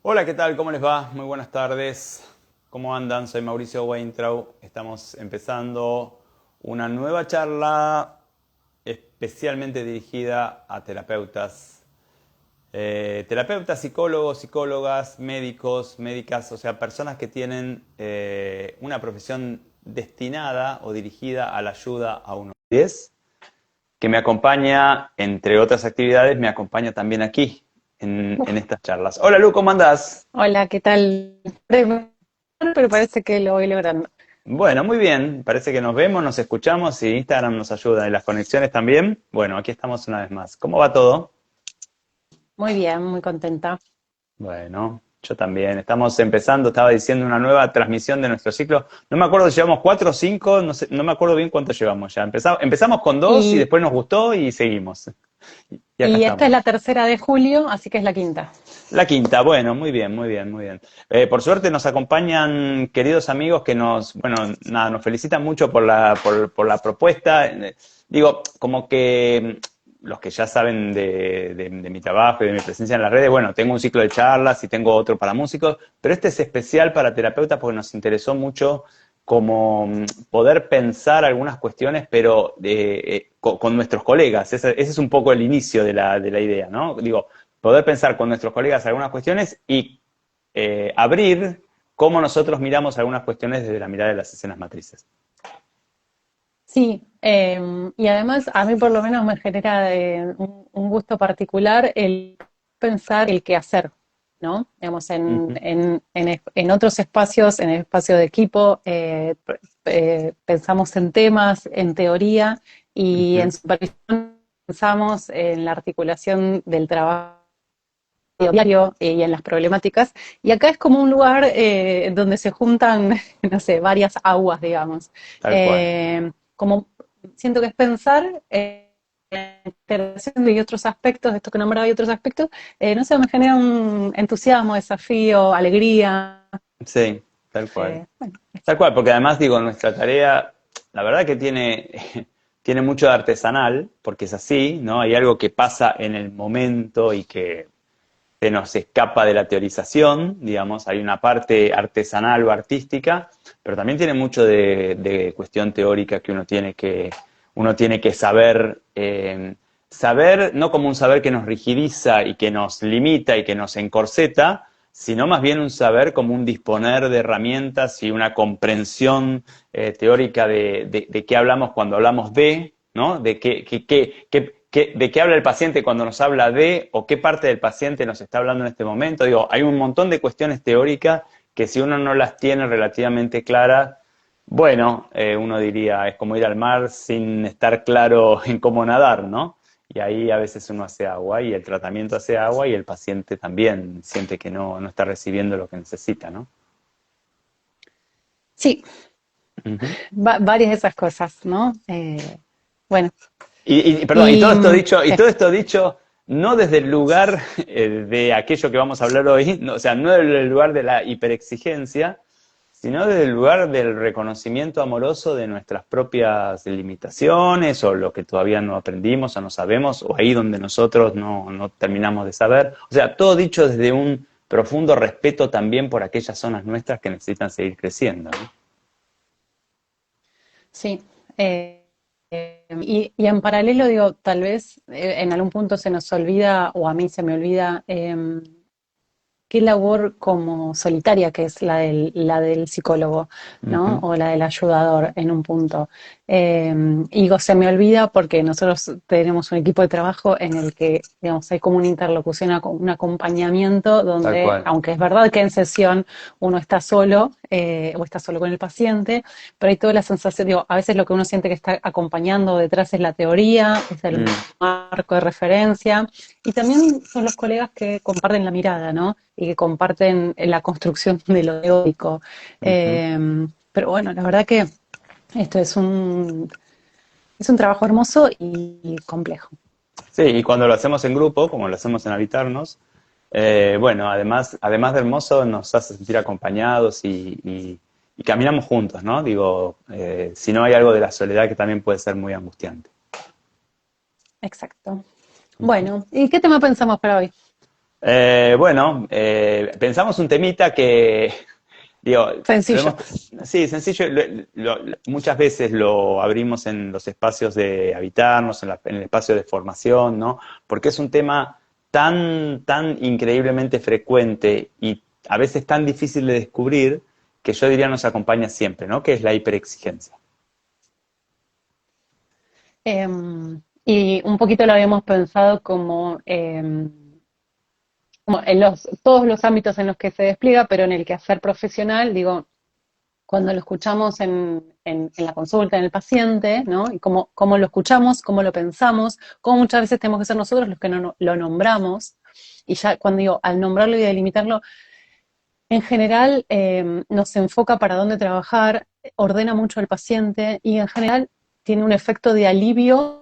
Hola, ¿qué tal? ¿Cómo les va? Muy buenas tardes. ¿Cómo andan? Soy Mauricio Weintraub. Estamos empezando una nueva charla especialmente dirigida a terapeutas. Terapeutas, psicólogos, psicólogas, médicos, médicas, o sea, personas que tienen una profesión destinada o dirigida a la ayuda a uno. 10 que me acompaña, entre otras actividades, me acompaña también aquí, en estas charlas. Hola Lu, ¿cómo andás? Hola, ¿qué tal? Pero parece que lo voy logrando. Bueno, muy bien. Parece que nos vemos, nos escuchamos y Instagram nos ayuda y las conexiones también. Bueno, aquí estamos una vez más. ¿Cómo va todo? Muy bien, muy contenta. Bueno, yo también. Estamos empezando, estaba diciendo, una nueva transmisión de nuestro ciclo. No me acuerdo si llevamos cuatro o cinco, no sé, no me acuerdo bien cuánto llevamos ya. Empezamos con dos y Y, después nos gustó y seguimos. Y acá y esta es estamos. la tercera de julio, así que es la quinta. La quinta, bueno, muy bien, muy bien, muy bien. Por suerte nos acompañan queridos amigos que bueno, nada, nos felicitan mucho por la propuesta. Digo, como que los que ya saben de mi trabajo y de mi presencia en las redes, bueno, tengo un ciclo de charlas y tengo otro para músicos, pero este es especial para terapeutas porque nos interesó mucho como poder pensar algunas cuestiones, pero con nuestros colegas. Ese es un poco el inicio de de la idea, ¿no? Digo, poder pensar con nuestros colegas algunas cuestiones y abrir cómo nosotros miramos algunas cuestiones desde la mirada de las escenas matrices. Sí, y además a mí por lo menos me genera un gusto particular el pensar el qué hacer, ¿no? Digamos, Uh -huh, en otros espacios, en el espacio de equipo, pensamos en temas, en teoría, uh y en -huh. supervisión pensamos en la articulación del trabajo diario y en las problemáticas. Y acá es como un lugar donde se juntan, no sé, varias aguas, digamos. Tal cual. Como siento que es pensar en la integración de otros aspectos, de esto que nombraba y otros aspectos, no sé, me genera un entusiasmo, desafío, alegría. Sí, tal cual. Bueno, Tal cual, porque además digo, nuestra tarea, la verdad que tiene, tiene mucho de artesanal, porque es así, ¿no? Hay algo que pasa en el momento y que se nos escapa de la teorización, digamos, hay una parte artesanal o artística, pero también tiene mucho de cuestión teórica que uno tiene que saber, saber no como un saber que nos rigidiza y que nos limita y que nos encorseta, sino más bien un saber como un disponer de herramientas y una comprensión teórica de qué hablamos cuando hablamos de, ¿no? De de qué habla el paciente cuando nos habla de, o qué parte del paciente nos está hablando en este momento. Digo, hay un montón de cuestiones teóricas que si uno no las tiene relativamente claras, bueno, uno diría, es como ir al mar sin estar claro en cómo nadar, ¿no? Y ahí a veces uno hace agua y el tratamiento hace agua y el paciente también siente que no está recibiendo lo que necesita, ¿no? sí, Uh -huh. varias de esas cosas, ¿no? Bueno, Perdón, y y todo esto dicho no desde el lugar de aquello que vamos a hablar hoy, no, o sea, no desde el lugar de la hiperexigencia, sino desde el lugar del reconocimiento amoroso de nuestras propias limitaciones o lo que todavía no aprendimos o no sabemos, o ahí donde nosotros no terminamos de saber. O sea, todo dicho desde un profundo respeto también por aquellas zonas nuestras que necesitan seguir creciendo, ¿no? sí. Y en paralelo, digo, tal vez en algún punto se nos olvida, o a mí se me olvida, qué labor como solitaria que es la del psicólogo, Uh ¿no? -huh. O la del ayudador en un punto. Y digo, se me olvida porque nosotros tenemos un equipo de trabajo en el que, digamos, hay como una interlocución, un acompañamiento Tal donde, cual. aunque es verdad que en sesión uno está solo o está solo con el paciente, pero hay toda la sensación, digo, a veces lo que uno siente que está acompañando detrás es la teoría, es el Mm, marco de referencia, y también son los colegas que comparten la mirada, ¿no? Y que comparten la construcción de lo teórico. uh -huh. Pero bueno, la verdad que esto es un trabajo hermoso y complejo. Sí, y cuando lo hacemos en grupo, como lo hacemos en Habitarnos, bueno, además de hermoso, nos hace sentir acompañados y caminamos juntos, ¿no? Digo, si no hay algo de la soledad que también puede ser muy angustiante. Exacto. Ujú. Bueno, ¿y qué tema pensamos para hoy? Bueno, pensamos un temita que, digo, Sencillo. sí, sencillo, muchas veces lo abrimos en los espacios de habitarnos, en el espacio de formación, ¿no? Porque es un tema tan increíblemente frecuente y a veces tan difícil de descubrir que yo diría nos acompaña siempre, ¿no? Que es la hiperexigencia. Y un poquito lo habíamos pensado como en todos los ámbitos en los que se despliega, pero en el quehacer profesional, digo, cuando lo escuchamos en la consulta, en el paciente, ¿no? Y cómo lo escuchamos, cómo lo pensamos, cómo muchas veces tenemos que ser nosotros los que no, lo nombramos. Y ya cuando digo, al nombrarlo y delimitarlo, en general nos enfoca para dónde trabajar, ordena mucho al paciente y en general tiene un efecto de alivio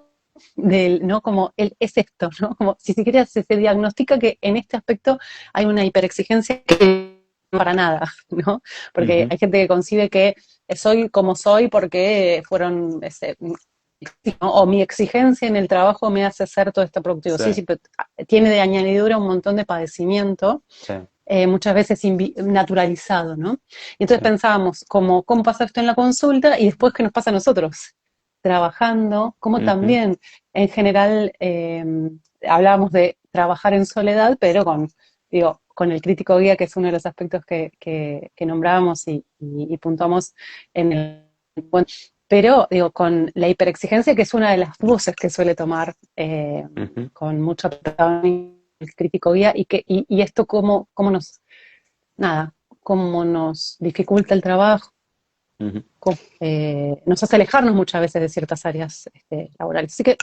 ¿no? Como es esto, ¿no? Como si siquiera se diagnostica que en este aspecto hay una hiperexigencia que no para nada, ¿no? Porque Ujú, hay gente que concibe que soy como soy porque fueron, ¿no? O mi exigencia en el trabajo me hace ser todo este productivo. sí, Sí, sí, pero tiene de añadidura un montón de padecimiento sí, muchas veces naturalizado, ¿no? Y entonces sí. pensábamos cómo pasa esto en la consulta y después qué nos pasa a nosotros, trabajando, como Ujú, también en general hablábamos de trabajar en soledad, pero digo, con el crítico guía, que es uno de los aspectos que nombrábamos y puntuamos en el... Bueno, pero digo, con la hiperexigencia, que es una de las voces que suele tomar ujú, con mucho protagonismo el crítico guía y esto cómo nada, cómo nos dificulta el trabajo, ujú. nos hace alejarnos muchas veces de ciertas áreas laborales. Así que,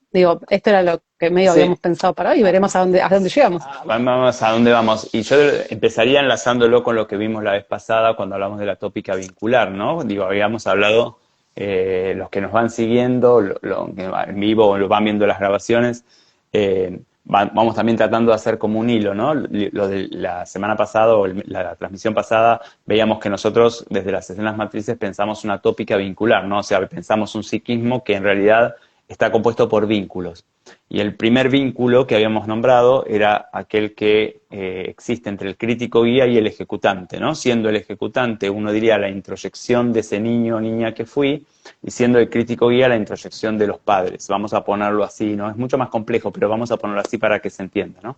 digo, esto era lo que medio Sí, habíamos pensado para hoy y veremos a dónde llegamos. vamos a dónde vamos. Y yo empezaría enlazándolo con lo que vimos la vez pasada cuando hablamos de la tópica vincular, ¿no? Digo, habíamos hablado, los que nos van siguiendo, que en vivo o lo van viendo las grabaciones, vamos también tratando de hacer como un hilo, ¿no? Lo de la semana pasada o la transmisión pasada, veíamos que nosotros desde las escenas matrices pensamos una tópica vincular, ¿no? O sea, pensamos un psiquismo que en realidad está compuesto por vínculos. Y el primer vínculo que habíamos nombrado era aquel que existe entre el crítico guía y el ejecutante, ¿no? Siendo el ejecutante, uno diría, la introyección de ese niño o niña que fui, y siendo el crítico guía la introyección de los padres. Vamos a ponerlo así, ¿no? Es mucho más complejo, pero vamos a ponerlo así para que se entienda, ¿no?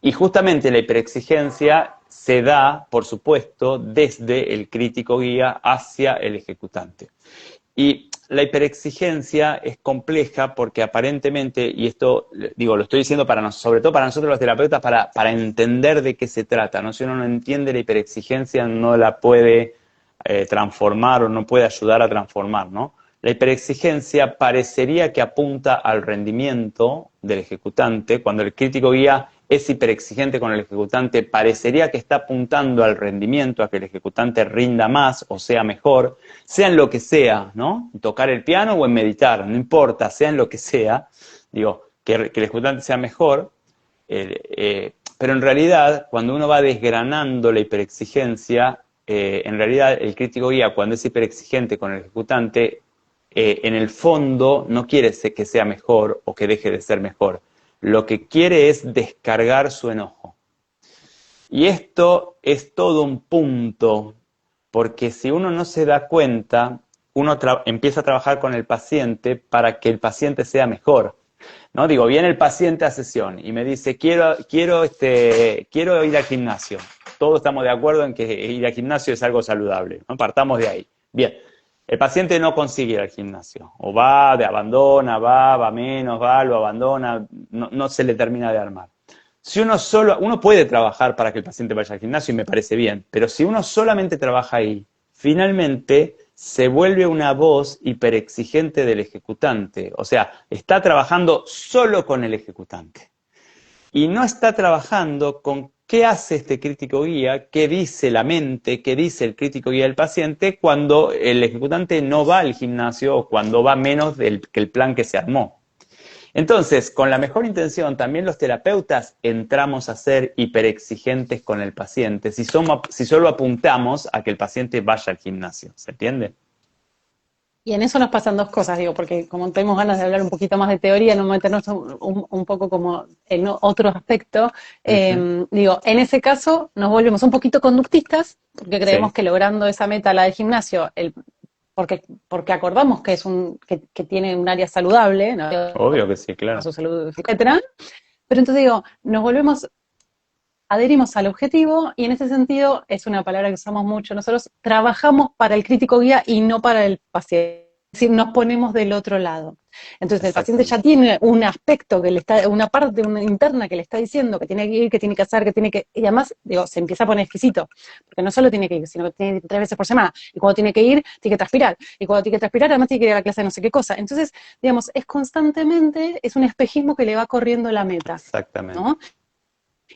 Y justamente la hiperexigencia se da, por supuesto, desde el crítico guía hacia el ejecutante. Y la hiperexigencia es compleja porque aparentemente, y esto digo, lo estoy diciendo sobre todo para nosotros los terapeutas, para entender de qué se trata, ¿no? Si uno no entiende la hiperexigencia, no la puede transformar o no puede ayudar a transformar, ¿no? La hiperexigencia parecería que apunta al rendimiento del ejecutante, cuando el crítico guía es hiperexigente con el ejecutante, parecería que está apuntando al rendimiento, a que el ejecutante rinda más o sea mejor, sea en lo que sea, ¿no? Tocar el piano o en meditar, no importa, sea en lo que sea, digo, que el ejecutante sea mejor, pero en realidad, cuando uno va desgranando la hiperexigencia, en realidad el crítico guía, cuando es hiperexigente con el ejecutante, en el fondo no quiere que sea mejor o que deje de ser mejor. Lo que quiere es descargar su enojo. Y esto es todo un punto, porque si uno no se da cuenta, uno empieza a trabajar con el paciente para que el paciente sea mejor. ¿No? Digo, viene el paciente a sesión y me dice, quiero ir al gimnasio. Todos estamos de acuerdo en que ir al gimnasio es algo saludable, ¿no? Partamos de ahí. Bien, el paciente no consigue ir al gimnasio, o abandona, va menos, lo abandona, no se le termina de armar. Si uno puede trabajar para que el paciente vaya al gimnasio y me parece bien, pero si uno solamente trabaja ahí, finalmente se vuelve una voz hiperexigente del ejecutante. O sea, está trabajando solo con el ejecutante. Y no está trabajando con qué hace este crítico guía, qué dice la mente, qué dice el crítico guía del paciente cuando el ejecutante no va al gimnasio o cuando va menos que el plan que se armó. Entonces, con la mejor intención, también los terapeutas entramos a ser hiperexigentes con el paciente si solo apuntamos a que el paciente vaya al gimnasio. ¿Se entiende? Y en eso nos pasan dos cosas, digo, porque como tenemos ganas de hablar un poquito más de teoría, no meternos un poco como en otro aspecto, Ujú. digo, en ese caso nos volvemos un poquito conductistas, porque creemos Sí, que logrando esa meta, la del gimnasio, porque acordamos que que tiene un área saludable, ¿no? obvio que sí, A claro. su salud, etcétera. Pero entonces digo, adherimos al objetivo y en ese sentido es una palabra que usamos mucho. Nosotros trabajamos para el crítico guía y no para el paciente. Es decir, nos ponemos del otro lado. Entonces el paciente ya Exactamente. tiene un aspecto que le está, una parte una interna que le está diciendo que tiene que ir, que tiene que hacer, que tiene que, y además, digo, se empieza a poner exquisito, porque no solo tiene que ir, sino que tiene que ir 3 veces por semana, y cuando tiene que ir, tiene que transpirar, y cuando tiene que transpirar, además tiene que ir a la clase de no sé qué cosa. Entonces, digamos, es constantemente, es un espejismo que le va corriendo la meta, Exactamente. ¿no?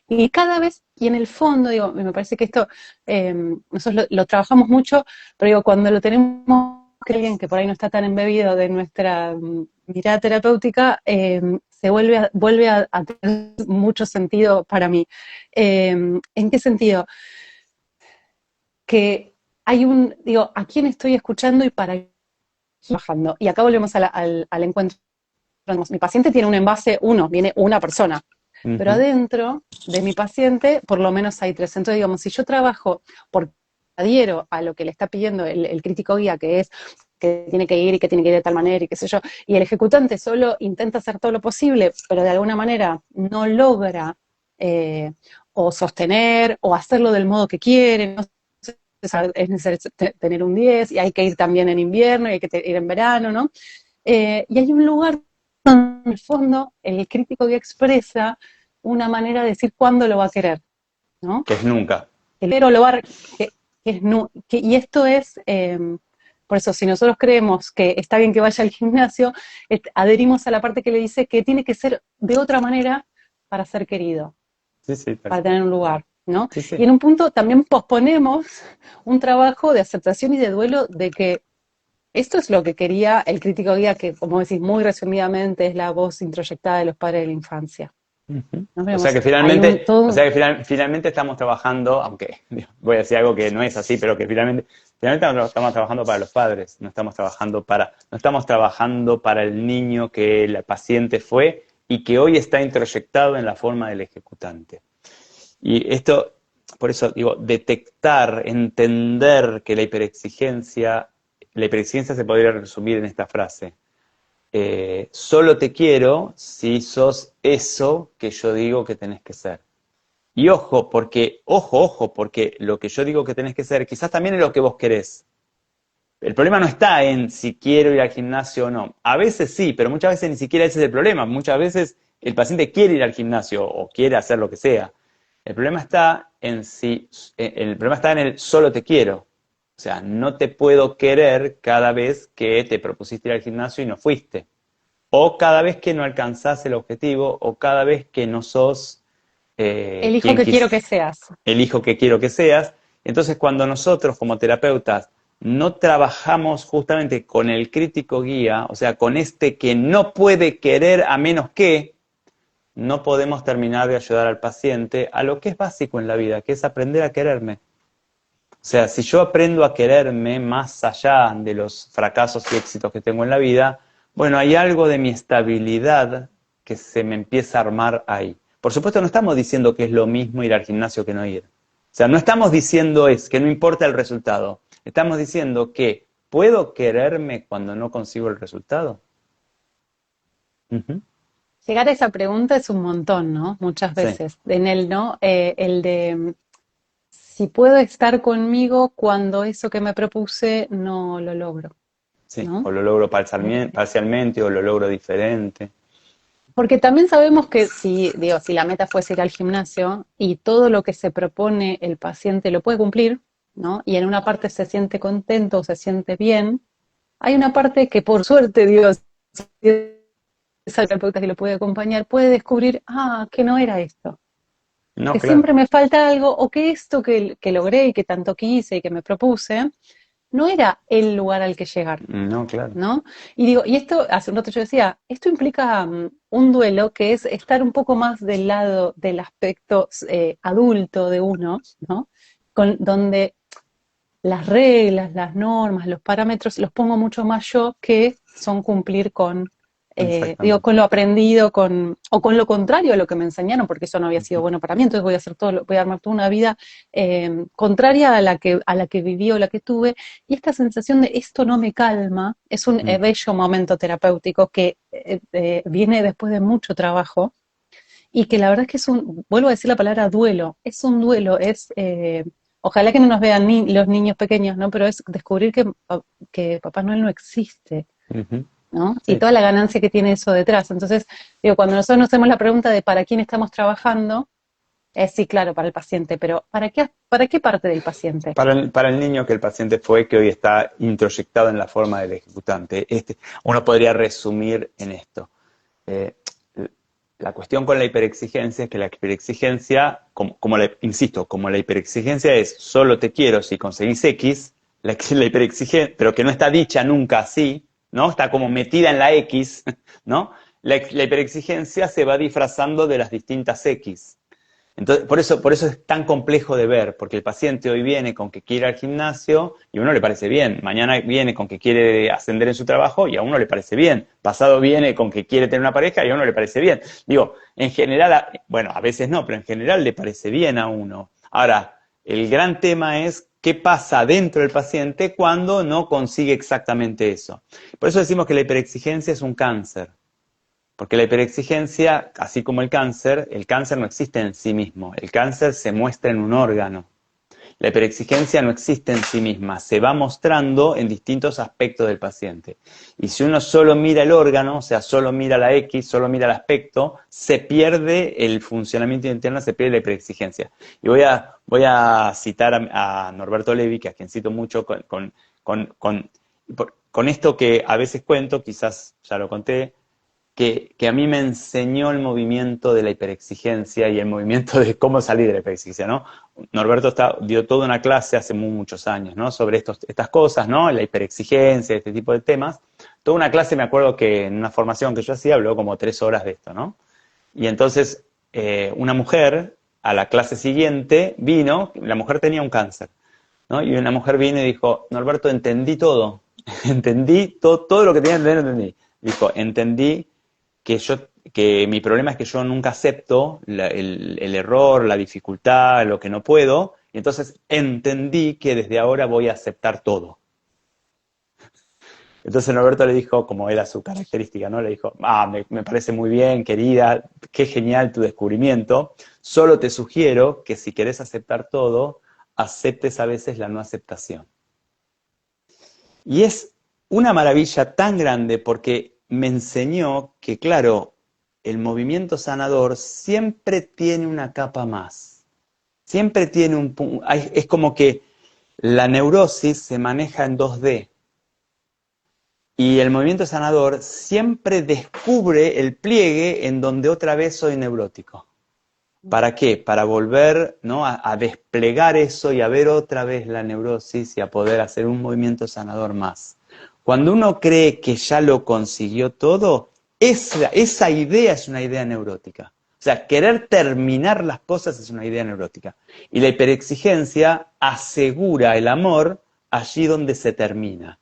Y cada vez, y en el fondo, digo, me parece que esto, nosotros lo trabajamos mucho, pero digo, cuando lo tenemos que alguien que por ahí no está tan embebido de nuestra mirada terapéutica, vuelve a tener mucho sentido para mí. ¿En qué sentido? Que hay digo, ¿a quién estoy escuchando y para qué estoy trabajando? Y acá volvemos al encuentro. Mi paciente tiene un envase, viene una persona, pero Ujú. adentro de mi paciente por lo menos hay tres. Entonces, digamos, si yo trabajo porque adhiero a lo que le está pidiendo el crítico guía, que es que tiene que ir y que tiene que ir de tal manera y qué sé yo, y el ejecutante solo intenta hacer todo lo posible, pero de alguna manera no logra eh, o sostener o hacerlo del modo que quiere, no sé, es necesario tener un 10 y hay que ir también en invierno y hay que ir en verano, ¿no? Y hay un lugar donde, en el fondo, el crítico que expresa una manera de decir cuándo lo va a querer, ¿no? Que es nunca. El héroe lo va a, y esto es, por eso, si nosotros creemos que está bien que vaya al gimnasio, adherimos a la parte que le dice que tiene que ser de otra manera para ser querido, Sí, sí, tal para cual. tener un lugar, ¿no? Sí, Y sí. en un punto también posponemos un trabajo de aceptación y de duelo de que esto es lo que quería el crítico guía, que como decís muy resumidamente es la voz introyectada de los padres de la infancia. Ujú. ¿No? O sea Vemos, que hay finalmente, o todo. sea que finalmente estamos trabajando, aunque voy a decir algo que no es así, pero que finalmente estamos trabajando para los padres, no estamos trabajando para el niño que el paciente fue y que hoy está introyectado en la forma del ejecutante. Y esto, por eso digo, detectar, entender que la hiperexigencia se podría resumir en esta frase. Solo te quiero si sos eso que yo digo que tenés que ser. Y ojo, porque lo que yo digo que tenés que ser, quizás también es lo que vos querés. El problema no está en si quiero ir al gimnasio o no. A veces sí, pero muchas veces ni siquiera ese es el problema. Muchas veces el paciente quiere ir al gimnasio o quiere hacer lo que sea. El problema está en el problema está en el solo te quiero. O sea, no te puedo querer cada vez que te propusiste ir al gimnasio y no fuiste. O cada vez que no alcanzás el objetivo, o cada vez que no sos El hijo quien que quiero que seas. el hijo que quiero que seas. Entonces, cuando nosotros como terapeutas no trabajamos justamente con el crítico guía, o sea, con este que no puede querer a menos que, no podemos terminar de ayudar al paciente a lo que es básico en la vida, que es aprender a quererme. O sea, si yo aprendo a quererme más allá de los fracasos y éxitos que tengo en la vida, bueno, hay algo de mi estabilidad que se me empieza a armar ahí. Por supuesto, no estamos diciendo que es lo mismo ir al gimnasio que no ir. O sea, no estamos diciendo que no importa el resultado. Estamos diciendo que puedo quererme cuando no consigo el resultado. Ujú. Llegar a esa pregunta es un montón, ¿no? Muchas Sí, veces. En el no, el de si puedo estar conmigo cuando eso que me propuse no lo logro, sí. ¿no? O lo logro parcialmente o lo logro diferente. Porque también sabemos que digo, si la meta fuese ir al gimnasio y todo lo que se propone el paciente lo puede cumplir, ¿no? Y en una parte se siente contento o se siente bien, hay una parte que por suerte, Dios, si es el terapeuta que lo puede acompañar, puede descubrir, que no era esto, No, que claro. siempre me falta algo, o que esto que logré y que tanto quise y que me propuse, no era el lugar al que llegar. No, claro. ¿No? Y digo, y esto, hace un rato yo decía, esto implica un duelo que es estar un poco más del lado del aspecto adulto de uno, ¿no? Donde las reglas, las normas, los parámetros, los pongo mucho más yo que son cumplir con, digo, Exactamente. con lo aprendido, o con lo contrario a lo que me enseñaron, porque eso no había sido bueno para mí, entonces voy a hacer todo, voy a armar toda una vida contraria a la que viví o la que tuve, y esta sensación de esto no me calma, es un Mm. bello momento terapéutico que viene después de mucho trabajo, y que la verdad es que es un, vuelvo a decir la palabra duelo, es un duelo, ojalá que no nos vean los niños pequeños, ¿no? Pero es descubrir que Papá Noel no existe, Ujú. ¿no? Y Sí. toda la ganancia que tiene eso detrás. Entonces, digo, cuando nosotros nos hacemos la pregunta de para quién estamos trabajando, es sí, claro, para el paciente, pero para qué parte del paciente? Para el niño que el paciente fue, que hoy está introyectado en la forma del ejecutante. Uno podría resumir en esto. Eh, la cuestión con la hiperexigencia es que la hiperexigencia, insisto, como la hiperexigencia es solo te quiero si conseguís X, la hiperexigencia, pero que no está dicha nunca así, ¿no? Está como metida en la X, ¿no? La hiperexigencia se va disfrazando de las distintas X. Entonces, por eso es tan complejo de ver, porque el paciente hoy viene con que quiere ir al gimnasio y a uno le parece bien, mañana viene con que quiere ascender en su trabajo y a uno le parece bien, pasado viene con que quiere tener una pareja y a uno le parece bien. Digo, en general, bueno, a veces no, pero en general le parece bien a uno. Ahora, el gran tema es qué pasa dentro del paciente cuando no consigue exactamente eso. Por eso decimos que la hiperexigencia es un cáncer. Porque la hiperexigencia, así como el cáncer no existe en sí mismo. El cáncer se muestra en un órgano. La hiperexigencia no existe en sí misma, se va mostrando en distintos aspectos del paciente. Y si uno solo mira el órgano, o sea, solo mira la X, solo mira el aspecto, se pierde el funcionamiento interno, se pierde la hiperexigencia. Y voy a citar a Norberto Levi, que a quien cito mucho, con esto que a veces cuento, quizás ya lo conté, que a mí me enseñó el movimiento de la hiperexigencia y el movimiento de cómo salir de la hiperexigencia, ¿no? Norberto dio toda una clase hace muchos años, ¿no? Sobre estas cosas, ¿no? La hiperexigencia, este tipo de temas. Toda una clase, me acuerdo que en una formación que yo hacía, habló como 3 horas de esto, ¿no? Y entonces, una mujer a la clase siguiente vino, la mujer tenía un cáncer, ¿no? Y una mujer vino y dijo, Norberto, entendí todo, entendí todo lo que tenía que entender, entendí. Dijo, entendí que que mi problema es que yo nunca acepto el error, la dificultad, lo que no puedo, y entonces entendí que desde ahora voy a aceptar todo. Entonces Norberto le dijo, como era su característica, ¿no? Le dijo, me parece muy bien, querida, qué genial tu descubrimiento, solo te sugiero que si querés aceptar todo, aceptes a veces la no aceptación. Y es una maravilla tan grande porque me enseñó que, claro, el movimiento sanador siempre tiene una capa más. Siempre tiene es como que la neurosis se maneja en 2D y el movimiento sanador siempre descubre el pliegue en donde otra vez soy neurótico. ¿Para qué? Para volver, ¿no? a desplegar eso y a ver otra vez la neurosis y a poder hacer un movimiento sanador más. Cuando uno cree que ya lo consiguió todo, esa idea es una idea neurótica. O sea, querer terminar las cosas es una idea neurótica. Y la hiperexigencia asegura el amor allí donde se termina.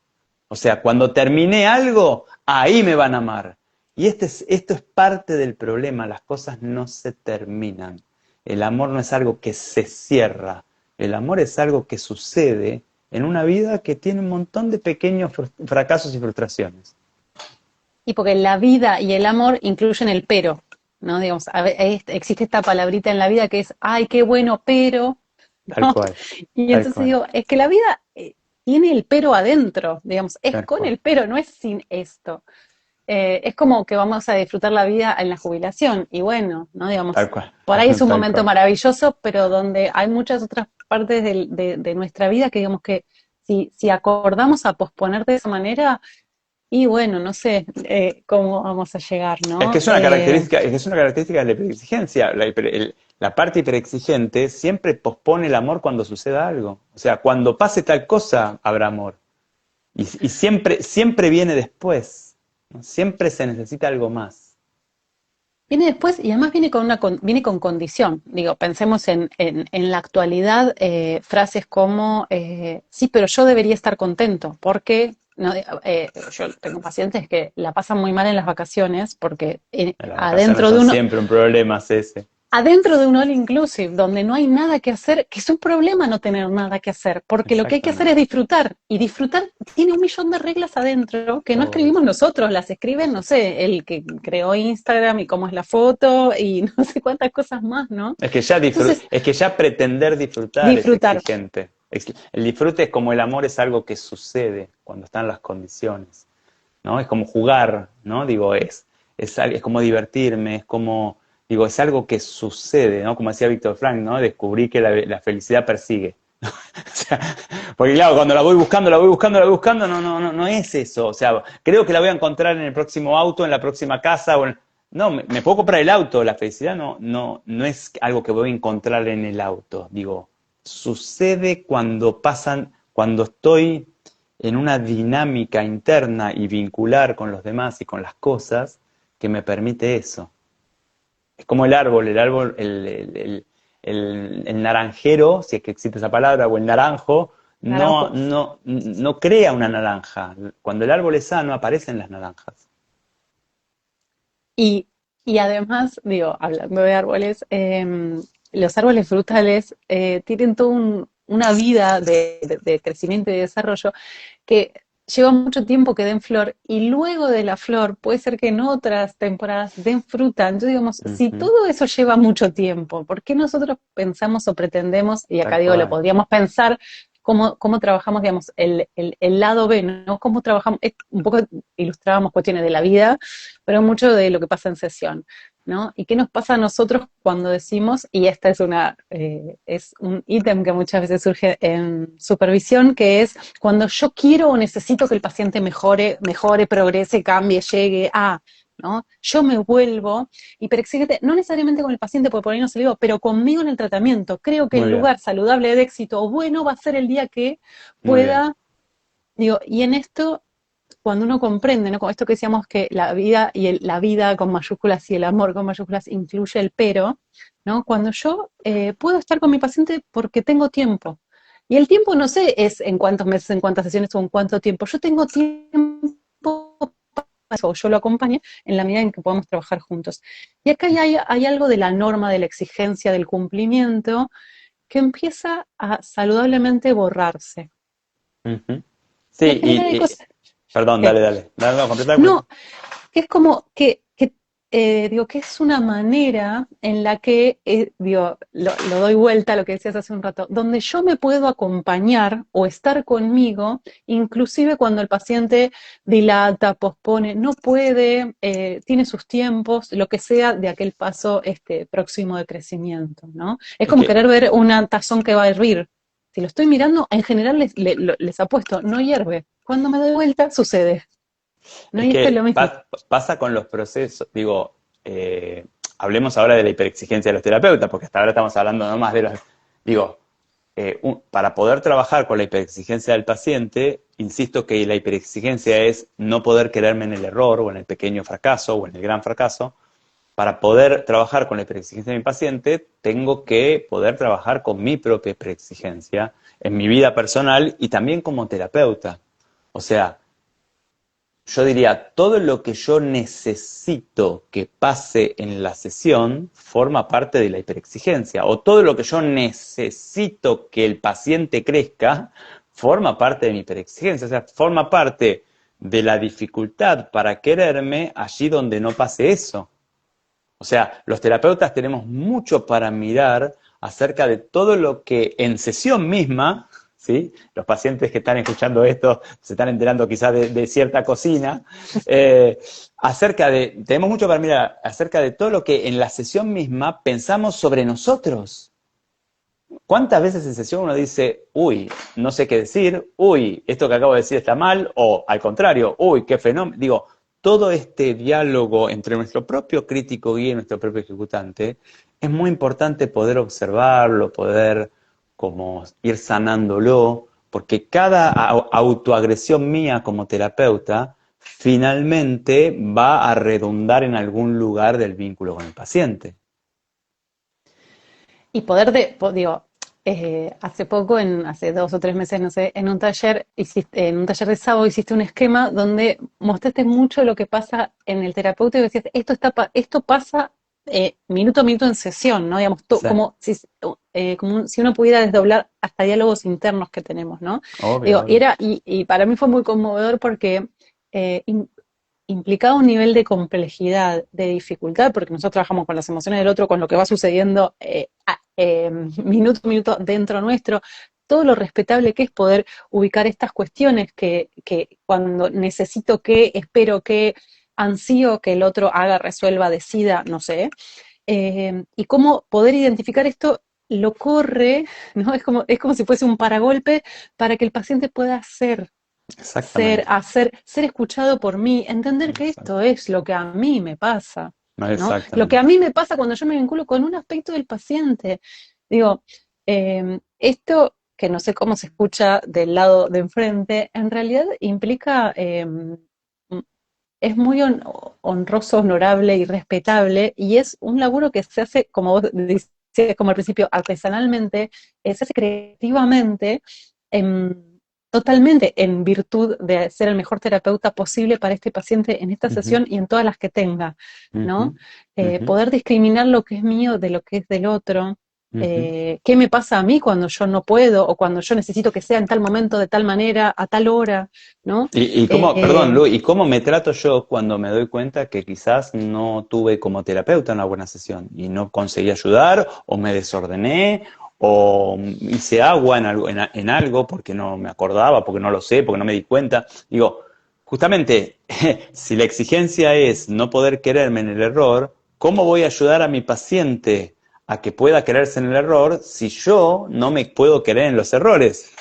O sea, cuando terminé algo, ahí me van a amar. Y esto es parte del problema, las cosas no se terminan. El amor no es algo que se cierra, el amor es algo que sucede en una vida que tiene un montón de pequeños fracasos y frustraciones. Y porque la vida y el amor incluyen el pero, ¿no? Digamos, existe esta palabrita en la vida que es, ay, qué bueno, pero, Tal ¿no? cual, Y tal entonces cual, digo, es que la vida tiene el pero adentro, digamos, es tal con cual, el pero, no es sin esto. Es como que vamos a disfrutar la vida en la jubilación, y bueno, ¿no? tal Digamos, cual, por ahí es un tal momento cual. maravilloso, pero donde hay muchas otras partes de nuestra vida que digamos que si acordamos a posponer de esa manera, y bueno, no sé cómo vamos a llegar, Es que ¿no? es una característica de la hiperexigencia. La parte hiperexigente siempre pospone el amor cuando suceda algo. O sea, cuando pase tal cosa, habrá amor. Y siempre viene después, ¿no? Siempre se necesita algo más. Viene después y además viene con viene con condición. Digo, pensemos en la actualidad, frases como sí, pero yo debería estar contento, porque no, yo tengo pacientes que la pasan muy mal en las vacaciones porque Las vacaciones son siempre un problema, es ese. adentro de un all inclusive, donde no hay nada que hacer, que es un problema no tener nada que hacer, porque lo que hay que hacer es Exactamente. disfrutar, y disfrutar tiene un millón de reglas adentro que no Obvio. escribimos nosotros, las escriben, no sé, el que creó Instagram y cómo es la foto y no sé cuántas cosas más, ¿no? Entonces, Es que ya pretender disfrutar es disfrutar. exigente. El disfrute es como el amor, es algo que sucede cuando están las condiciones, ¿no? Es como jugar, ¿no? Digo, es como divertirme, es como, digo, es algo que sucede, ¿no? Como decía Víctor Frank, ¿no? Descubrí que la felicidad persigue. O sea, porque claro, cuando la voy buscando, la voy buscando, la voy buscando, no es eso. O sea, creo que la voy a encontrar en el próximo auto, en la próxima casa, no, me puedo comprar el auto, la felicidad no es algo que voy a encontrar en el auto. Digo, sucede cuando cuando estoy en una dinámica interna y vincular con los demás y con las cosas que me permite eso. Es como el naranjero, si es que existe esa palabra, o el naranjo, Naranjo. no crea una naranja. Cuando el árbol es sano, aparecen las naranjas. Y, y además, digo, hablando de árboles, los árboles frutales tienen toda una vida de crecimiento y desarrollo que lleva mucho tiempo que den flor y luego de la flor puede ser que en otras temporadas den fruta. Entonces, digamos, si Ujú. todo eso lleva mucho tiempo, ¿por qué nosotros pensamos o pretendemos, y acá Tal digo, lo cual. podríamos pensar, cómo trabajamos, digamos, el lado B, ¿no? Cómo trabajamos, un poco ilustrábamos cuestiones de la vida, pero mucho de lo que pasa en sesión. ¿No? ¿Y qué nos pasa a nosotros cuando decimos, y esta es un ítem que muchas veces surge en supervisión, que es cuando yo quiero o necesito que el paciente mejore, progrese, cambie, llegue a, ¿no? Yo me vuelvo hiperexigente, no necesariamente con el paciente, porque por ahí no se lo digo, pero conmigo en el tratamiento. Creo que Muy el bien, lugar saludable de éxito o bueno va a ser el día que muy bien. pueda, digo, y en esto cuando uno comprende, ¿no? Con esto que decíamos que la vida y la vida con mayúsculas y el amor con mayúsculas incluye el pero, ¿no? Cuando yo puedo estar con mi paciente porque tengo tiempo. Y el tiempo no sé es en cuántos meses, en cuántas sesiones o en cuánto tiempo. Yo tengo tiempo para eso, o yo lo acompañe en la medida en que podamos trabajar juntos. Y acá hay algo de la norma, de la exigencia, del cumplimiento, que empieza a saludablemente borrarse. Ujú. Y en Sí, general hay cosas perdón, que, dale. No, completa, completa. no, que es como digo, que es una manera en la que, digo, lo doy vuelta a lo que decías hace un rato, donde yo me puedo acompañar o estar conmigo, inclusive cuando el paciente dilata, pospone, no puede, tiene sus tiempos, lo que sea de aquel paso próximo de crecimiento, ¿no? Es Es como que, querer ver una tazón que va a hervir. Si lo estoy mirando, en general les apuesto, no hierve. Cuando me doy vuelta, sucede. ¿No? es Y esto es lo que mismo. pasa con los procesos, digo, hablemos ahora de la hiperexigencia de los terapeutas, porque hasta ahora estamos hablando no más de los, digo, para poder trabajar con la hiperexigencia del paciente, insisto que la hiperexigencia es no poder quererme en el error o en el pequeño fracaso o en el gran fracaso. Para poder trabajar con la hiperexigencia de mi paciente, tengo que poder trabajar con mi propia hiperexigencia en mi vida personal y también como terapeuta. O sea, yo diría, todo lo que yo necesito que pase en la sesión forma parte de la hiperexigencia, o todo lo que yo necesito que el paciente crezca forma parte de mi hiperexigencia, o sea, forma parte de la dificultad para quererme allí donde no pase eso. O sea, los terapeutas tenemos mucho para mirar acerca de todo lo que en sesión misma, ¿sí? Los pacientes que están escuchando esto se están enterando quizás de cierta cocina, tenemos mucho para mirar acerca de todo lo que en la sesión misma pensamos sobre nosotros. ¿Cuántas veces en sesión uno dice, uy, no sé qué decir, uy, esto que acabo de decir está mal, o al contrario, uy, qué fenómeno? Digo, todo este diálogo entre nuestro propio crítico guía y nuestro propio ejecutante es muy importante poder observarlo, poder como ir sanándolo, porque cada autoagresión mía como terapeuta finalmente va a redundar en algún lugar del vínculo con el paciente. Y poder digo, hace poco, hace 2 o 3 meses, no sé, en un taller de sábado hiciste un esquema donde mostraste mucho lo que pasa en el terapeuta y decías, esto pasa minuto a minuto en sesión, ¿no? Digamos, Sí, como si uno pudiera desdoblar hasta diálogos internos que tenemos, ¿no? obvio, Digo, obvio. y para mí fue muy conmovedor porque eh, im- implicaba un nivel de complejidad, de dificultad, porque nosotros trabajamos con las emociones del otro, con lo que va sucediendo minuto a minuto dentro nuestro, todo lo respetable que es poder ubicar estas cuestiones que cuando necesito que, espero que, ansío que el otro haga, resuelva, decida, no sé, y cómo poder identificar esto lo corre, ¿no? Es como si fuese un paragolpe para que el paciente pueda Exactamente. ser escuchado por mí, entender que Exact- esto es lo que a mí me pasa, ¿no? Lo que a Exactamente. mí me pasa cuando yo me vinculo con un aspecto del paciente. Digo, esto que no sé cómo se escucha del lado de enfrente, en realidad implica, es muy honroso, honorable y respetable, y es un laburo que se hace, como vos decías, como al principio, artesanalmente, se hace creativamente, em, totalmente en virtud de ser el mejor terapeuta posible para este paciente en esta Ujú, sesión y en todas las que tenga, ¿no? ujú, ujú, Poder discriminar lo que es mío de lo que es del otro. ujú. ¿Qué me pasa a mí cuando yo no puedo o cuando yo necesito que sea en tal momento, de tal manera, a tal hora, ¿no? Y cómo, perdón, Eh, Lu, ¿y cómo me trato yo cuando me doy cuenta que quizás no tuve como terapeuta una buena sesión y no conseguí ayudar o me desordené o hice agua en algo porque no me acordaba, porque no lo sé, porque no me di cuenta? Digo, justamente, si la exigencia es no poder quererme en el error, ¿cómo voy a ayudar a mi paciente a que pueda quererse en el error si yo no me puedo querer en los errores?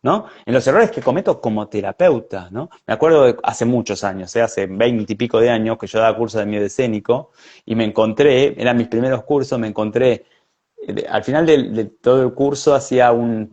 ¿No? En los errores que cometo como terapeuta, ¿no? Me acuerdo de hace muchos años, hace 20 y pico de años que yo daba cursos de miedo escénico y me encontré, eran mis primeros cursos, me encontré, al final de todo el curso hacía un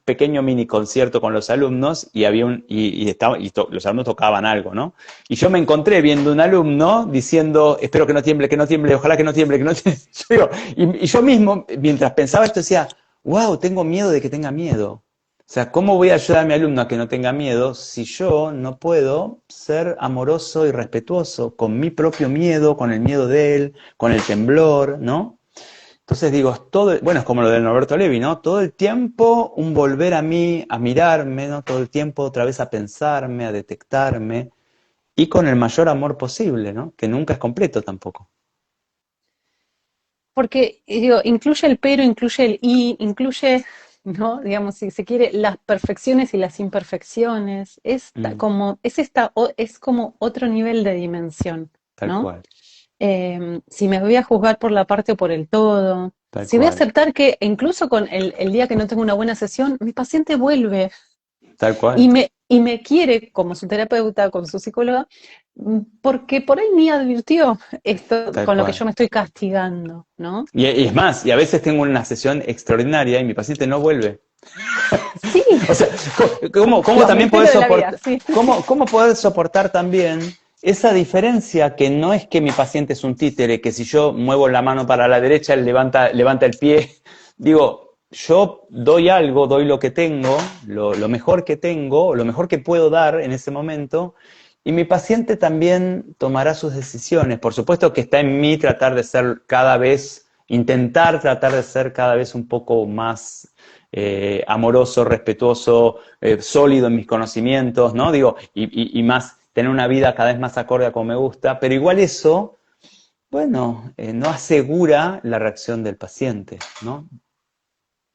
pequeño mini concierto con los alumnos y había los alumnos tocaban algo, ¿no? Y yo me encontré viendo un alumno diciendo, espero que no tiemble, ojalá que no tiemble, que no tiemble. Yo digo, y yo mismo, mientras pensaba esto, decía, wow, tengo miedo de que tenga miedo. O sea, ¿cómo voy a ayudar a mi alumno a que no tenga miedo si yo no puedo ser amoroso y respetuoso con mi propio miedo, con el miedo de él, con el temblor, ¿no? Entonces digo, bueno, es como lo de Norberto Levi, ¿no? Todo el tiempo un volver a mí, a mirarme, ¿no? Todo el tiempo otra vez a pensarme, a detectarme y con el mayor amor posible, ¿no? Que nunca es completo tampoco. Porque, digo, incluye el pero, incluye el y, incluye, ¿no? Digamos, si se quiere, las perfecciones y las imperfecciones. Mm, Es como otro nivel de dimensión, tal ¿no? cual, Si me voy a juzgar por la parte o por el todo, tal si voy a cual, aceptar que incluso con el día que no tengo una buena sesión, mi paciente vuelve tal cual. y me quiere como su terapeuta, como su psicóloga, porque por ahí ni advirtió esto Tal con lo que cual. yo me estoy castigando, ¿no? Y es más, y a veces tengo una sesión extraordinaria y mi paciente no vuelve. Sí, O sea, ¿cómo los también poder misterios de la vida, soportar, sí. cómo poder soportar también esa diferencia que no es que mi paciente es un títere, que si yo muevo la mano para la derecha, él levanta el pie? Digo, yo doy algo, doy lo que tengo, lo mejor que tengo, lo mejor que puedo dar en ese momento, y mi paciente también tomará sus decisiones. Por supuesto que está en mí tratar de ser cada vez, intentar tratar de ser cada vez un poco más amoroso, respetuoso, sólido en mis conocimientos, ¿no? Digo, y más, tener una vida cada vez más acorde a como me gusta, pero igual eso, bueno, no asegura la reacción del paciente, ¿no?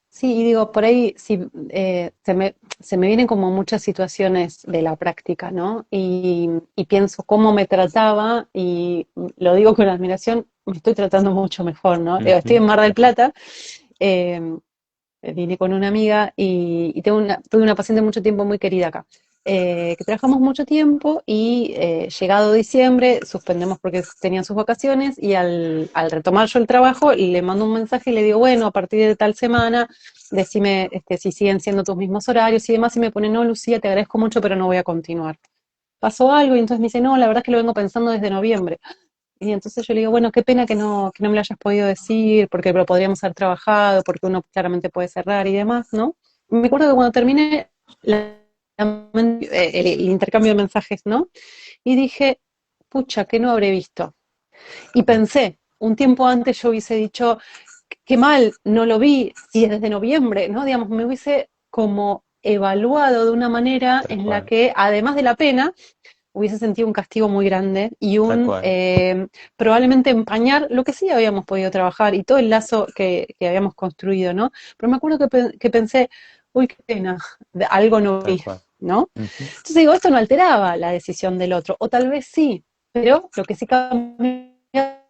Sí, y digo, por ahí sí, se me vienen como muchas situaciones de la práctica, ¿no? Y pienso cómo me trataba, y lo digo con admiración, me estoy tratando mucho mejor, ¿no? Uh Estoy -huh, en Mar uh del -huh, Plata, eh, vine con una amiga y tuve una paciente mucho tiempo muy querida acá, que trabajamos mucho tiempo y llegado diciembre suspendemos porque tenían sus vacaciones y al retomar yo el trabajo le mando un mensaje y le digo, bueno, a partir de tal semana, decime si siguen siendo tus mismos horarios y demás, y me pone, no, Lucía, te agradezco mucho, pero no voy a continuar. pasó algo, y entonces me dice, no, la verdad es que lo vengo pensando desde noviembre. Y entonces yo le digo, bueno, qué pena que no me lo hayas podido decir, porque lo podríamos haber trabajado, porque uno claramente puede cerrar y demás, ¿no? Y me acuerdo que cuando terminé el intercambio de mensajes, ¿no? Y dije, pucha, ¿qué no habré visto? Y pensé, un tiempo antes yo hubiese dicho, qué mal, no lo vi, si es desde noviembre, ¿no? Digamos, me hubiese como evaluado de una manera Tal en la cual, que, además de la pena, hubiese sentido un castigo muy grande y tal un cual. probablemente empañar lo que sí habíamos podido trabajar y todo el lazo que habíamos construido, ¿no? Pero me acuerdo que pensé, uy, qué pena, algo no Tal vi, cual. ¿no? Ujú. Entonces digo, esto no alteraba la decisión del otro, o tal vez sí, pero lo que sí cambiaba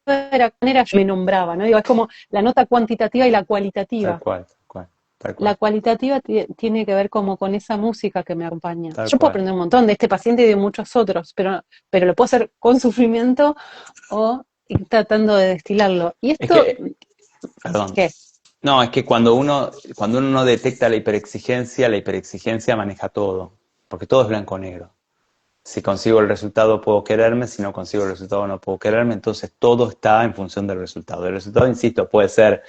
era manera me nombraba, ¿no? Digo, es como la nota cuantitativa y la Tal cualitativa. cual, tal cual, tal La cual, cualitativa tiene que ver como con esa música que me acompaña. tal Yo puedo cual. aprender un montón de este paciente y de muchos otros, pero lo puedo hacer con sufrimiento o ir tratando de destilarlo. Y Es esto, que, perdón, ¿qué? no, es que cuando uno no detecta la hiperexigencia maneja todo, porque todo es blanco o negro. Si consigo el resultado puedo quererme, si no consigo el resultado no puedo quererme, entonces todo está en función del resultado. El resultado, insisto, puede ser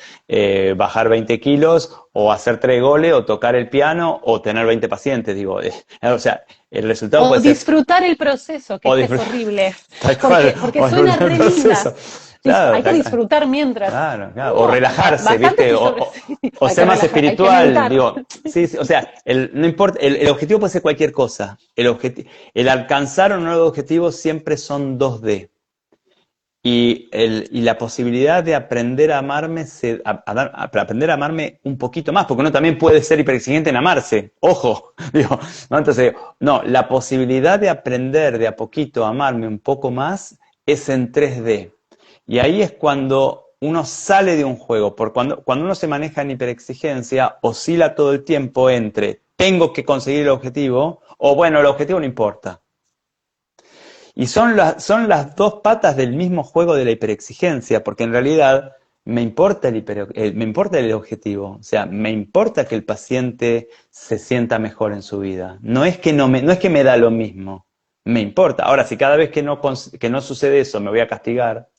bajar 20 kilos o hacer 3 goles o tocar el piano o tener 20 pacientes, digo, o sea, el resultado O puede ser disfrutar el proceso, que o este es disfrutar, horrible, tal cual, porque o suena disfrutar el re linda. proceso, claro, Hay que disfrutar mientras. claro, claro. O No, relajarse, bastante ¿viste? estoy O, sobre... o- sí, o hay que ser más relajar, hay que espiritual, meditar. digo, sí, sí, o sea, no importa, el objetivo puede ser cualquier cosa. El alcanzar o no el objetivo siempre son 2D. Y la posibilidad de aprender a amarme, aprender a amarme un poquito más, porque uno también puede ser hiperexigente en amarse, ojo, digo, ¿no? Entonces, no, la posibilidad de aprender de a poquito a amarme un poco más es en 3D. Y ahí es cuando uno sale de un juego, porque cuando uno se maneja en hiperexigencia, oscila todo el tiempo entre tengo que conseguir el objetivo o bueno, el objetivo no importa. Y son las dos patas del mismo juego de la hiperexigencia, porque en realidad me importa el objetivo, o sea, me importa que el paciente se sienta mejor en su vida. No es que me da lo mismo, me importa. Ahora, si cada vez que no sucede eso me voy a castigar,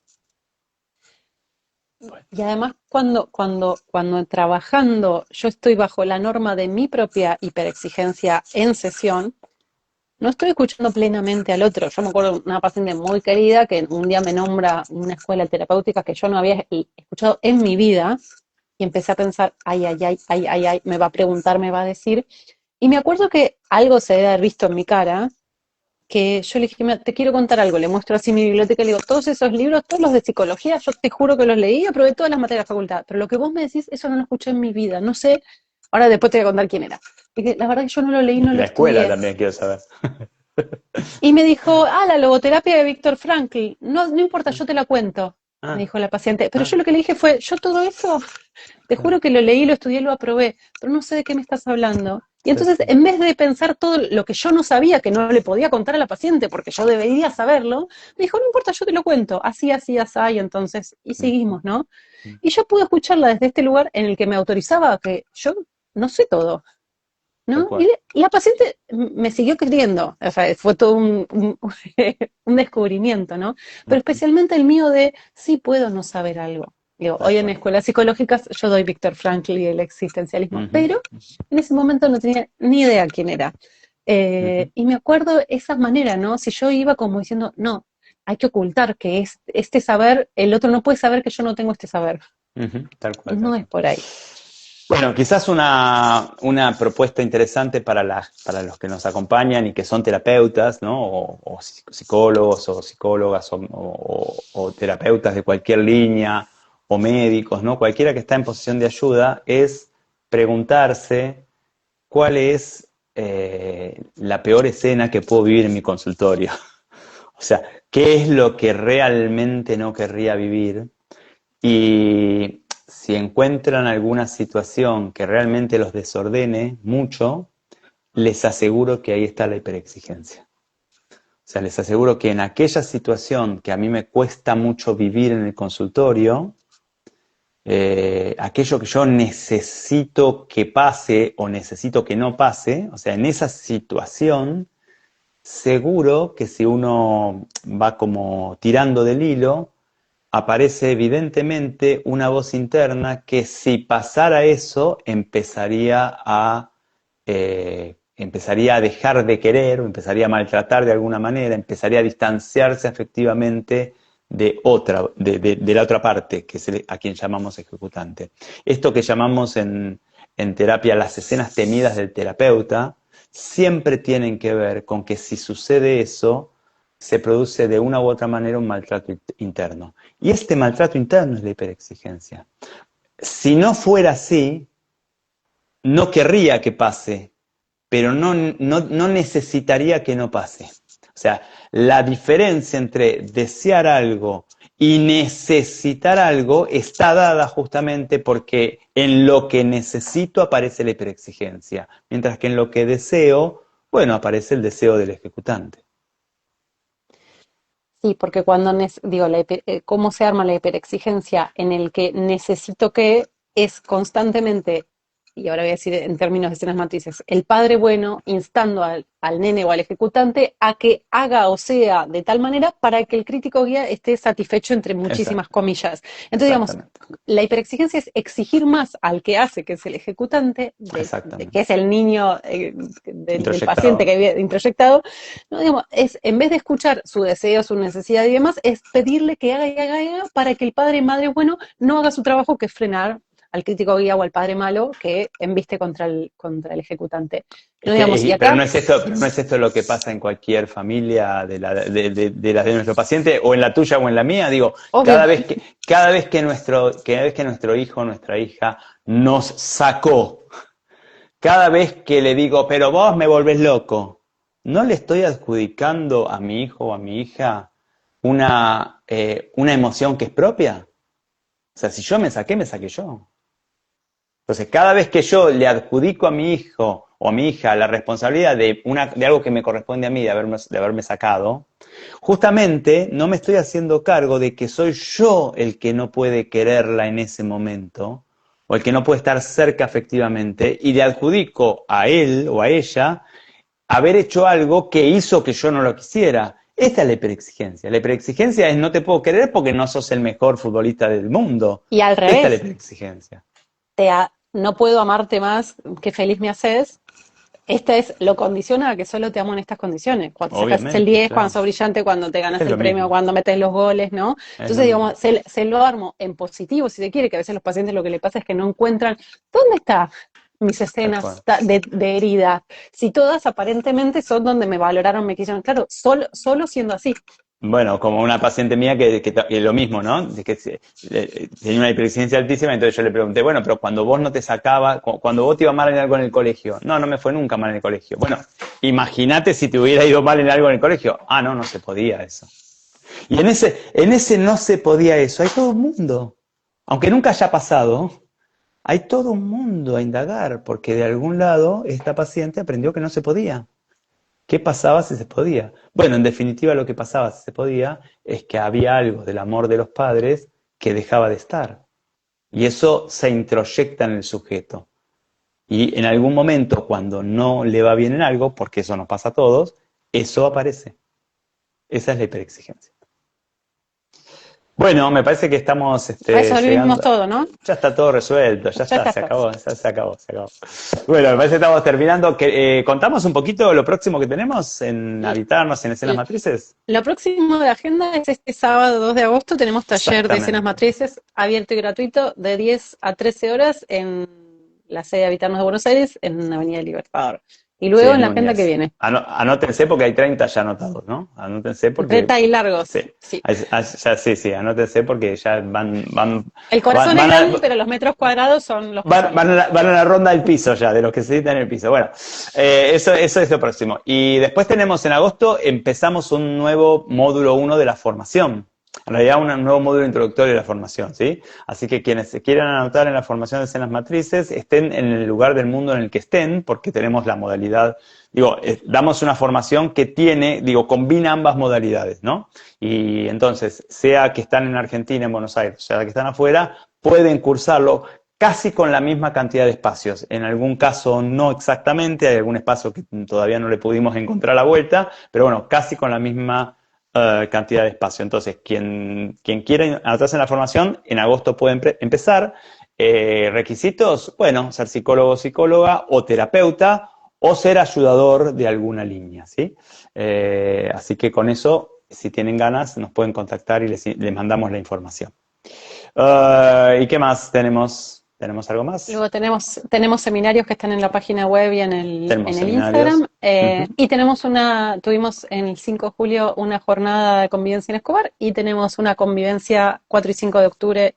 bueno, Y además, cuando trabajando yo estoy bajo la norma de mi propia hiperexigencia en sesión, no estoy escuchando plenamente al otro. Yo me acuerdo de una paciente muy querida que un día me nombra una escuela terapéutica que yo no había escuchado en mi vida y empecé a pensar, ay, ay, ay, ay, ay, ay, me va a preguntar, me va a decir. Y me acuerdo que algo se debe haber visto en mi cara, que yo le dije, "Mira, te quiero contar algo", le muestro así mi biblioteca y le digo, todos esos libros, todos los de psicología, yo te juro que los leí y aprobé todas las materias de la facultad, pero lo que vos me decís, eso no lo escuché en mi vida, no sé, ahora después te voy a contar quién era. Y que la verdad que yo no lo leí, no y lo la escuela estudié. también quiero saber. Y me dijo, la logoterapia de Víctor Frankl, no, no importa, yo te la cuento, me Ah, dijo la paciente. Pero ah, yo lo que le dije fue, yo todo eso, te claro, juro que lo leí, lo estudié, lo aprobé, pero no sé de qué me estás hablando. Y sí, entonces, sí. en vez de pensar todo lo que yo no sabía, que no le podía contar a la paciente, porque yo debería saberlo, me dijo, no importa, yo te lo cuento, así, así, así, y entonces, y Mm, seguimos, ¿no? mm, Y yo pude escucharla desde este lugar en el que me autorizaba que yo no sé todo, tal ¿no? cual. Y la paciente me siguió queriendo, o sea, fue todo un descubrimiento, ¿no? Pero Ujú, especialmente el mío de sí puedo no saber algo. Digo, tal hoy en cual. escuelas psicológicas yo doy Víctor Frankl y el existencialismo, Ujú, pero en ese momento no tenía ni idea quién era. ujú, Y me acuerdo esa manera, ¿no? Si yo iba como diciendo, no, hay que ocultar que este saber, el otro no puede saber que yo no tengo este saber. ujú, tal Y cual, tal no es cual. por ahí. Bueno, quizás una propuesta interesante para los que nos acompañan y que son terapeutas, ¿no? O psicólogos o psicólogas o terapeutas de cualquier línea o médicos, ¿no? Cualquiera que está en posición de ayuda es preguntarse cuál es la peor escena que puedo vivir en mi consultorio. O sea, ¿qué es lo que realmente no querría vivir? Y si encuentran alguna situación que realmente los desordene mucho, les aseguro que ahí está la hiperexigencia. O sea, les aseguro que en aquella situación que a mí me cuesta mucho vivir en el consultorio, aquello que yo necesito que pase o necesito que no pase, o sea, en esa situación seguro que si uno va como tirando del hilo, aparece evidentemente una voz interna que si pasara eso empezaría a dejar de querer o empezaría a maltratar de alguna manera, empezaría a distanciarse afectivamente de la otra parte, que es a quien llamamos ejecutante. Esto que llamamos en terapia las escenas temidas del terapeuta, siempre tienen que ver con que si sucede eso, se produce de una u otra manera un maltrato interno. Y este maltrato interno es la hiperexigencia. Si no fuera así, no querría que pase, pero no necesitaría que no pase. O sea, la diferencia entre desear algo y necesitar algo está dada justamente porque en lo que necesito aparece la hiperexigencia, mientras que en lo que deseo, bueno, aparece el deseo del ejecutante. Sí, porque cuando, digo, ¿cómo se arma la hiperexigencia en el que necesito que es constantemente, y ahora voy a decir en términos de escenas matrices, el padre bueno instando al nene o al ejecutante a que haga o sea de tal manera para que el crítico guía esté satisfecho entre muchísimas Exacto, comillas? Entonces, digamos, exactamente, la hiperexigencia es exigir más al que hace, que es el ejecutante, que exactamente. es el niño del paciente Introyectado. que viene introyectado, no, digamos, es, en vez de escuchar su deseo, su necesidad y demás, es pedirle que haga y haga y haga para que el padre madre bueno no haga su trabajo, que es frenar al crítico guía o al padre malo que embiste contra el ejecutante. No, digamos, y Pero acá, no es esto lo que pasa en cualquier familia de las de nuestro paciente, o en la tuya o en la mía. Digo, obvio, cada vez que nuestro hijo o nuestra hija nos sacó, cada vez que le digo, pero vos me volvés loco, ¿no le estoy adjudicando a mi hijo o a mi hija una emoción que es propia? O sea, si yo me saqué yo. Entonces, cada vez que yo le adjudico a mi hijo o a mi hija la responsabilidad de algo que me corresponde a mí, de haberme sacado, justamente no me estoy haciendo cargo de que soy yo el que no puede quererla en ese momento, o el que no puede estar cerca afectivamente, y le adjudico a él o a ella haber hecho algo que hizo que yo no lo quisiera. Esta es la hiperexigencia. La hiperexigencia es no te puedo querer porque no sos el mejor futbolista del mundo. y al Esta es la revés, hiperexigencia. no puedo amarte más, que feliz me haces. Esta es, lo condiciona a que solo te amo en estas condiciones. Cuando sacas el Obviamente, 10, cuando claro. sos brillante, cuando te ganas Es el lo premio, mismo, cuando metes los goles, ¿no? es lo Entonces, mismo. digamos, se lo armo en positivo, si se quiere, que a veces los pacientes lo que le pasa es que no encuentran dónde están mis Tal escenas cual. de herida, si todas aparentemente son donde me valoraron, me quisieron. Claro, solo siendo así. Bueno, como una paciente mía que lo mismo, ¿no? De que tenía una hiperexigencia altísima, entonces yo le pregunté, bueno, pero cuando vos no te sacabas, cuando vos te iba mal en algo en el colegio, no me fue nunca mal en el colegio. Bueno, imagínate si te hubiera ido mal en algo en el colegio. Ah, no se podía eso. Y en ese no se podía eso, hay todo un mundo. Aunque nunca haya pasado, hay todo un mundo a indagar, porque de algún lado esta paciente aprendió que no se podía. ¿Qué pasaba si se podía? Bueno, en definitiva lo que pasaba si se podía es que había algo del amor de los padres que dejaba de estar. Y eso se introyecta en el sujeto. Y en algún momento, cuando no le va bien en algo, porque eso nos pasa a todos, eso aparece. Esa es la hiperexigencia. Bueno, me parece que estamos Resolvimos llegando. todo, ¿no? Ya está todo resuelto, ya Ya está, está. se acabó. Bueno, me parece que estamos terminando. ¿Contamos un poquito lo próximo que tenemos en Habitarnos en Escenas Matrices? Lo próximo de agenda es este sábado 2 de agosto, tenemos taller de escenas Exactamente, matrices abierto y gratuito de 10 a 13 horas en la sede de Habitarnos de Buenos Aires, en Avenida Libertador. Y sí, luego en en la agenda que Núñez. viene, Anótense porque hay 30 ya anotados, ¿no? Anótense porque, 30 y largos, sí, sí. sí, anótense porque ya El corazón es van a, grande, pero los metros cuadrados son los que son. van a la ronda del piso ya, de los que se citan en el piso. Bueno, eso es lo próximo. Y después tenemos en agosto, empezamos un nuevo módulo 1 de la formación. En realidad, un nuevo módulo introductorio de la formación, ¿sí? Así que quienes se quieran anotar en la formación de escenas matrices, estén en el lugar del mundo en el que estén, porque tenemos la modalidad, damos una formación que combina ambas modalidades, ¿no? Y entonces, sea que están en Argentina, en Buenos Aires, sea que están afuera, pueden cursarlo. casi con la misma cantidad de espacios. En algún caso no exactamente, hay algún espacio que todavía no le pudimos encontrar la vuelta, pero bueno, casi con la misma cantidad de espacio. Entonces, quien quiera anotarse en la formación, en agosto puede empezar. Requisitos, bueno, ser psicólogo o psicóloga o terapeuta o ser ayudador de alguna línea, ¿sí? Así que con eso, si tienen ganas, nos pueden contactar y les mandamos la información. ¿Y qué más tenemos? ¿Tenemos algo más? Luego tenemos seminarios que están en la página web y en Tenemos el seminarios. Instagram. Y tuvimos en el 5 de julio una jornada de convivencia en Escobar y tenemos una convivencia 4 y 5 de octubre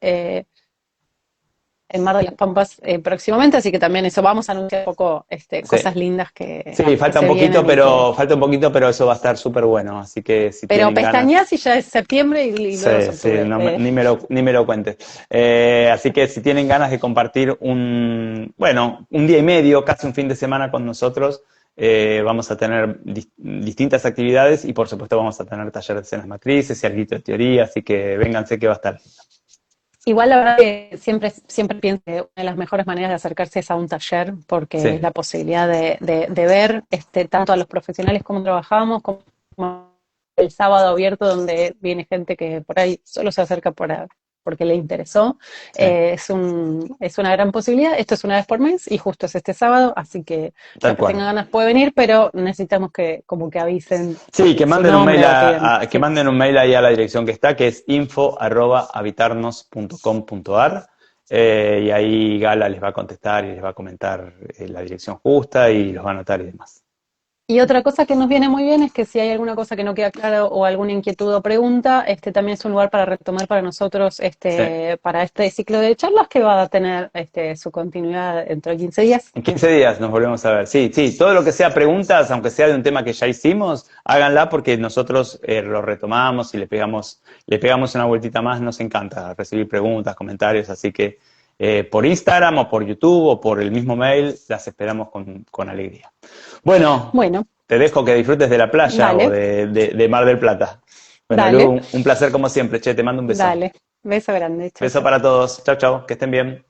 en Mar de las Pampas próximamente, así que también eso vamos a anunciar un poco Sí. cosas lindas que Falta se un poquito, vienen falta un poquito, pero eso va a estar súper bueno. Así que si pero tienen ganas. pestañas y ya es septiembre y luego es octubre. Ni me lo cuentes. Así que si tienen ganas de compartir un día y medio, casi un fin de semana con nosotros, vamos a tener distintas actividades y por supuesto vamos a tener talleres de escenas matrices y algo de teoría, así que vénganse que va a estar lindo. Igual la verdad que siempre pienso que una de las mejores maneras de acercarse es a un taller, porque Sí. es la posibilidad de ver tanto a los profesionales cómo trabajamos, como el sábado abierto donde viene gente que por ahí solo se acerca porque le interesó. Sí. Es una gran posibilidad. Esto es una vez por mes y justo es este sábado, así que Tal los que cual. tengan ganas puede venir, pero necesitamos que como que avisen Sí, que su manden un nombre mail o pidan. que Sí. manden un mail ahí a la dirección que está, que es info@habitarnos.com.ar, y ahí Gala les va a contestar y les va a comentar la dirección justa y los va a anotar y demás. Y otra cosa que nos viene muy bien es que si hay alguna cosa que no queda claro o alguna inquietud o pregunta, también es un lugar para retomar para nosotros, Sí. para este ciclo de charlas que va a tener su continuidad dentro de 15 días. En 15 días nos volvemos a ver. Sí, todo lo que sea preguntas, aunque sea de un tema que ya hicimos, háganla porque nosotros lo retomamos y le pegamos una vueltita más. Nos encanta recibir preguntas, comentarios, así que por Instagram o por YouTube o por el mismo mail las esperamos con alegría. Bueno, te dejo que disfrutes de la playa dale. o de Mar del Plata. Bueno, Dale. Lu, un placer como siempre. Che, te mando un beso. Dale, beso grande. Chau, Beso chau. para todos. Chau, chau. Que estén bien.